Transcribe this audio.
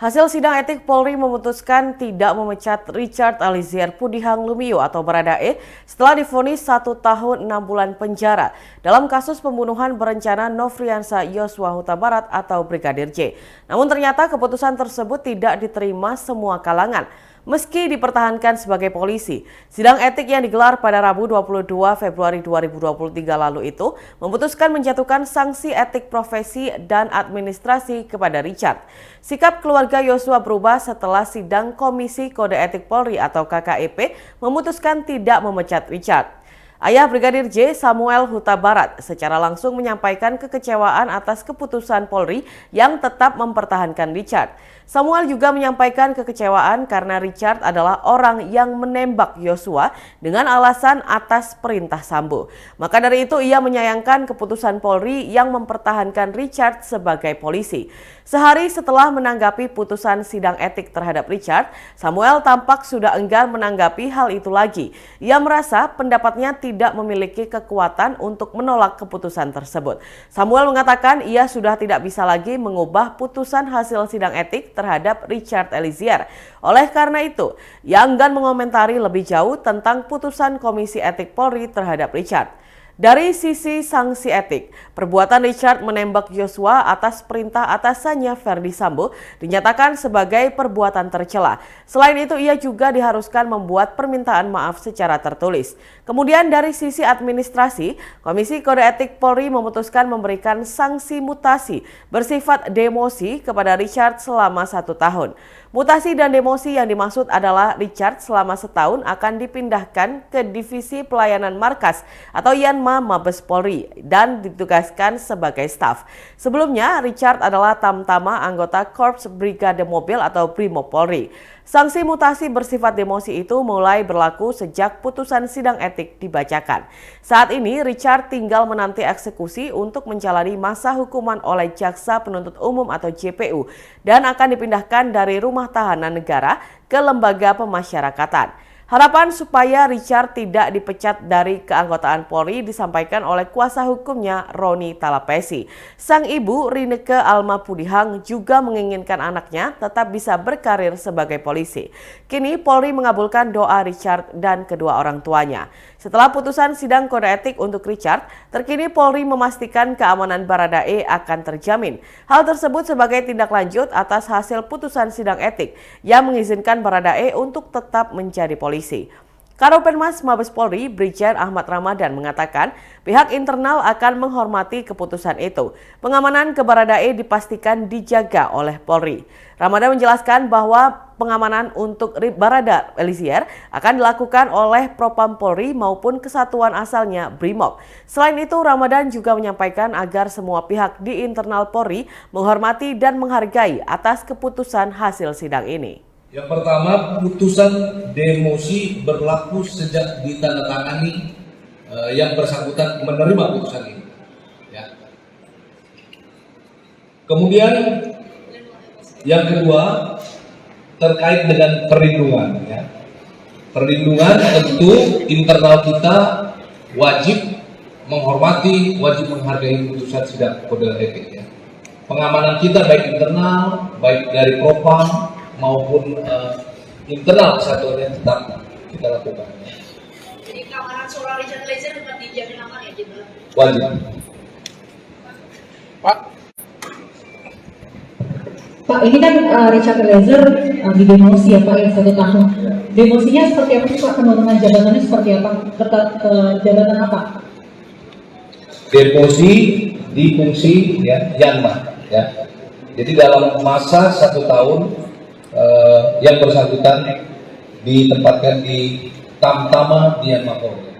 Hasil sidang etik Polri memutuskan tidak memecat Richard Eliezer Pudihang Lumiu atau Baradae setelah divonis 1 tahun 6 bulan penjara dalam kasus pembunuhan berencana Nofriansah Yosua Huta Barat atau Brigadir J. Namun ternyata keputusan tersebut tidak diterima semua kalangan. Meski dipertahankan sebagai polisi, sidang etik yang digelar pada Rabu 22 Februari 2023 lalu itu memutuskan menjatuhkan sanksi etik profesi dan administrasi kepada Richard. Sikap keluarga Yosua berubah setelah sidang Komisi Kode Etik Polri atau KKEP memutuskan tidak memecat Richard. Ayah Brigadir J, Samuel Huta Barat, secara langsung menyampaikan kekecewaan atas keputusan Polri yang tetap mempertahankan Richard. Samuel juga menyampaikan kekecewaan karena Richard adalah orang yang menembak Yosua dengan alasan atas perintah Sambo. Maka dari itu ia menyayangkan keputusan Polri yang mempertahankan Richard sebagai polisi. Sehari setelah menanggapi putusan sidang etik terhadap Richard, Samuel tampak sudah enggan menanggapi hal itu lagi. Ia merasa pendapatnya tidak memiliki kekuatan untuk menolak keputusan tersebut. Samuel mengatakan ia sudah tidak bisa lagi mengubah putusan hasil sidang etik terhadap Richard Eliezer. Oleh karena itu, ia enggan mengomentari lebih jauh tentang putusan Komisi Etik Polri terhadap Richard. Dari sisi sanksi etik, perbuatan Richard menembak Yosua atas perintah atasannya Ferdy Sambo dinyatakan sebagai perbuatan tercela. Selain itu, ia juga diharuskan membuat permintaan maaf secara tertulis. Kemudian dari sisi administrasi, Komisi Kode Etik Polri memutuskan memberikan sanksi mutasi bersifat demosi kepada Richard selama 1 tahun. Mutasi dan demosi yang dimaksud adalah Richard selama setahun akan dipindahkan ke Divisi Pelayanan Markas atau Yanma Mabes Polri dan ditugaskan sebagai staf. Sebelumnya, Richard adalah tamtama anggota Korps Brigade Mobil atau Brimob Polri. Sanksi mutasi bersifat demosi itu mulai berlaku sejak putusan sidang etik dibacakan. Saat ini, Richard tinggal menanti eksekusi untuk menjalani masa hukuman oleh Jaksa Penuntut Umum atau JPU dan akan dipindahkan dari rumah tahanan negara ke lembaga pemasyarakatan. Harapan supaya Richard tidak dipecat dari keanggotaan Polri disampaikan oleh kuasa hukumnya Roni Talapesi. Sang ibu Rineke Alma Pudihang juga menginginkan anaknya tetap bisa berkarir sebagai polisi. Kini Polri mengabulkan doa Richard dan kedua orang tuanya. Setelah putusan sidang kode etik untuk Richard, terkini Polri memastikan keamanan Baradae akan terjamin. Hal tersebut sebagai tindak lanjut atas hasil putusan sidang etik yang mengizinkan Baradae untuk tetap menjadi polisi. Karopenmas Mabes Polri, Brigjen Ahmad Ramadan mengatakan pihak internal akan menghormati keputusan itu. Pengamanan ke Baradae dipastikan dijaga oleh Polri. Ramadan menjelaskan bahwa pengamanan untuk Barada Eliezer akan dilakukan oleh Propam Polri maupun kesatuan asalnya Brimob. Selain itu, Ramadan juga menyampaikan agar semua pihak di internal Polri menghormati dan menghargai atas keputusan hasil sidang ini. Yang pertama, putusan demosi berlaku sejak ditandatangani yang bersangkutan menerima putusan ini. Ya. Kemudian yang kedua terkait dengan perlindungan. Ya. Perlindungan tentu internal kita wajib menghormati, wajib menghargai putusan sidang kode etik. Ya. Pengamanan kita baik internal, baik dari Propam maupun internal kesatuannya tetap kita lakukan. Jadi keamanan seorang Richard Eliezer tetap dijamin aman ya, Jenderal? Wajib. Pak, ini kan Richard Eliezer di demosi ya Pak ya 1 tahun. Demosinya seperti apa sih Pak? Penurunan jabatannya seperti apa? Ke jabatan apa? Demosi di fungsi ya Yanma ya. Jadi dalam masa 1 tahun yang bersangkutan ditempatkan di Tamtama di Yanma Polri.